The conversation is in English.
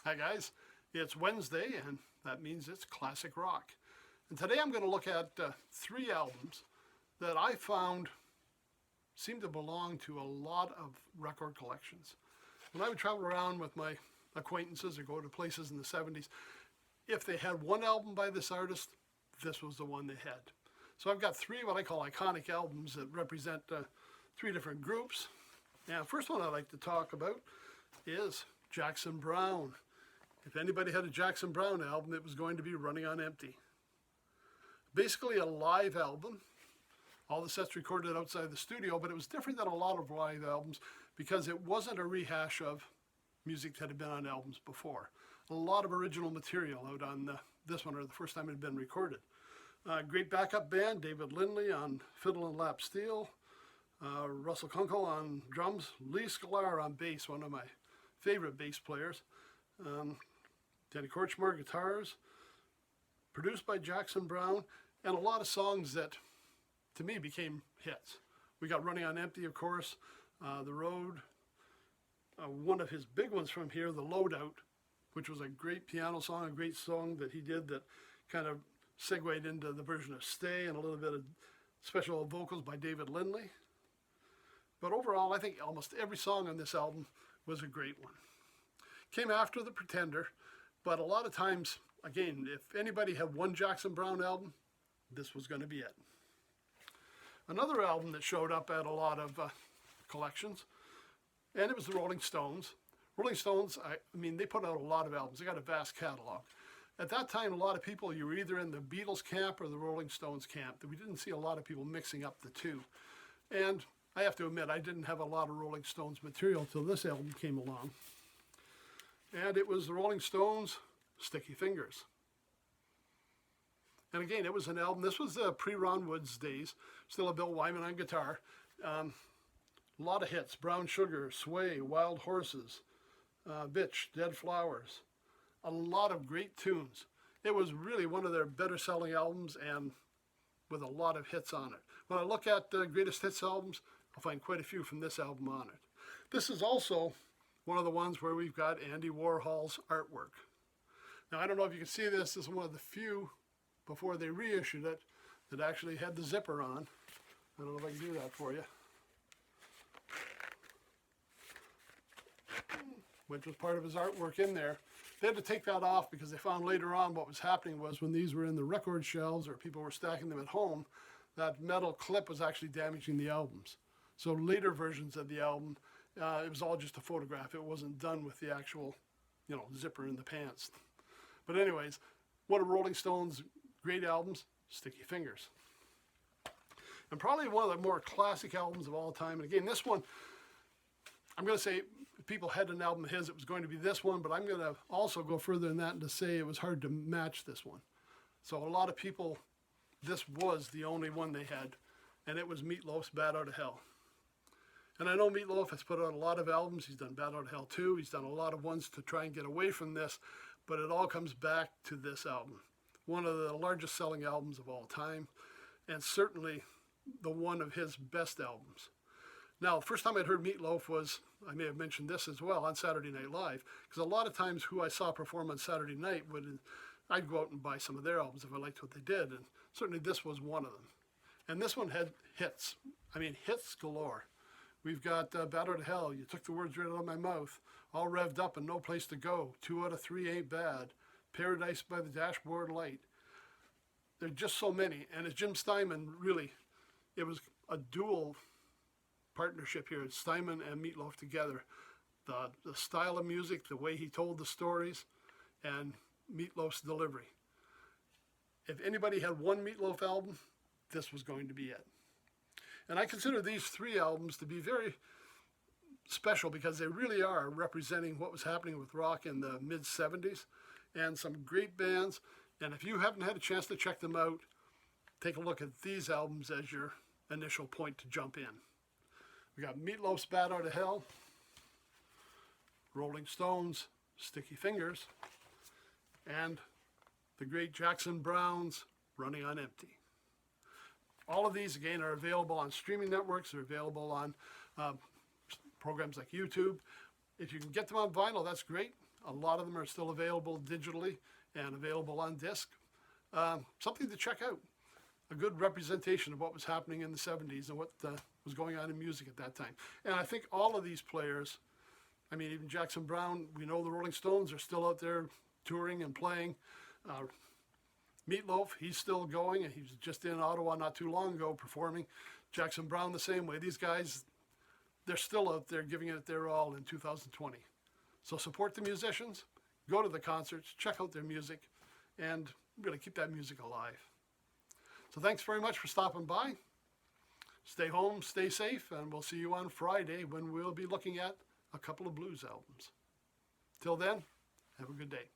Hi guys, it's Wednesday and that means it's classic rock. And today I'm going to look at three albums that I found seem to belong to a lot of record collections. When I would travel around with my acquaintances or go to places in the 70s, if they had one album by this artist, this was the one they had. So I've got three what I call iconic albums that represent three different groups. Now, the first one I'd like to talk about is Jackson Browne. If anybody had a Jackson Browne album, it was going to be Running on Empty. Basically a live album. All the sets recorded outside the studio, but it was different than a lot of live albums because it wasn't a rehash of music that had been on albums before. A lot of original material out on this one, or the first time it had been recorded. Great backup band, David Lindley on fiddle and lap steel, Russell Kunkel on drums, Lee Sklar on bass, one of my favorite bass players. Danny Korchmar guitars, produced by Jackson Browne, and a lot of songs that, to me, became hits. We got Running on Empty, of course, The Road, one of his big ones from here, The Loadout, which was a great piano song, a great song that he did that kind of segued into the version of Stay, and a little bit of special vocals by David Lindley. But overall, I think almost every song on this album was a great one. Came after The Pretender, but a lot of times, again, if anybody had one Jackson Browne album, this was going to be it. Another album that showed up at a lot of collections, and it was the Rolling Stones. Rolling Stones, I mean, they put out a lot of albums. They got a vast catalog. At that time, a lot of people, you were either in the Beatles camp or the Rolling Stones camp. We didn't see a lot of people mixing up the two. And I have to admit, I didn't have a lot of Rolling Stones material until this album came along. And it was the Rolling Stones' Sticky Fingers. And again, it was an album, this was the pre-Ron Wood's days, still a Bill Wyman on guitar. A lot of hits, Brown Sugar, Sway, Wild Horses, Bitch, Dead Flowers. A lot of great tunes. It was really one of their better selling albums and with a lot of hits on it. When I look at the greatest hits albums, I'll find quite a few from this album on it. This is also one of the ones where we've got Andy Warhol's artwork. Now, I don't know if you can see this. This is one of the few, before they reissued it, that actually had the zipper on. I don't know if I can do that for you. Which was part of his artwork in there. They had to take that off because they found later on what was happening was when these were in the record shelves or people were stacking them at home, that metal clip was actually damaging the albums. So later versions of the album, it was all just a photograph. It wasn't done with the actual, zipper in the pants. But anyways, one of Rolling Stones' great albums, Sticky Fingers. And probably one of the more classic albums of all time. And again, this one, I'm going to say if people had an album of his, it was going to be this one, but I'm going to also go further than that and to say it was hard to match this one. So a lot of people, this was the only one they had, and it was Meatloaf's Bat Out of Hell. And I know Meatloaf has put out a lot of albums. He's done Bat Out of Hell 2. He's done a lot of ones to try and get away from this, but it all comes back to this album. One of the largest selling albums of all time, and certainly the one of his best albums. Now, the first time I'd heard Meatloaf was, I may have mentioned this as well, on Saturday Night Live, because a lot of times who I saw perform on Saturday night, I'd go out and buy some of their albums if I liked what they did, and certainly this was one of them. And this one had hits. I mean, hits galore. We've got Bat Out of Hell, You Took the Words Right Out of My Mouth, All Revved Up and No Place to Go, 2 Out of 3 Ain't Bad, Paradise by the Dashboard Light. There are just so many, and as Jim Steinman, really, it was a dual partnership here. It's Steinman and Meatloaf together. The style of music, the way he told the stories, and Meatloaf's delivery. If anybody had one Meatloaf album, this was going to be it. And I consider these three albums to be very special because they really are representing what was happening with rock in the mid-70s and some great bands. And if you haven't had a chance to check them out, take a look at these albums as your initial point to jump in. We got Meatloaf's Bat Out of Hell, Rolling Stones' Sticky Fingers, and the great Jackson Browne's Running on Empty. All of these, again, are available on streaming networks. They're available on programs like YouTube. If you can get them on vinyl, that's great. A lot of them are still available digitally and available on disc. Something to check out. A good representation of what was happening in the 70s and what was going on in music at that time. And I think all of these players, I mean, even Jackson Browne, we know the Rolling Stones are still out there touring and playing. Meatloaf, he's still going, and he was just in Ottawa not too long ago performing. Jackson Browne the same way. These guys, they're still out there giving it their all in 2020. So support the musicians, go to the concerts, check out their music, and really keep that music alive. So thanks very much for stopping by. Stay home, stay safe, and we'll see you on Friday when we'll be looking at a couple of blues albums. Till then, have a good day.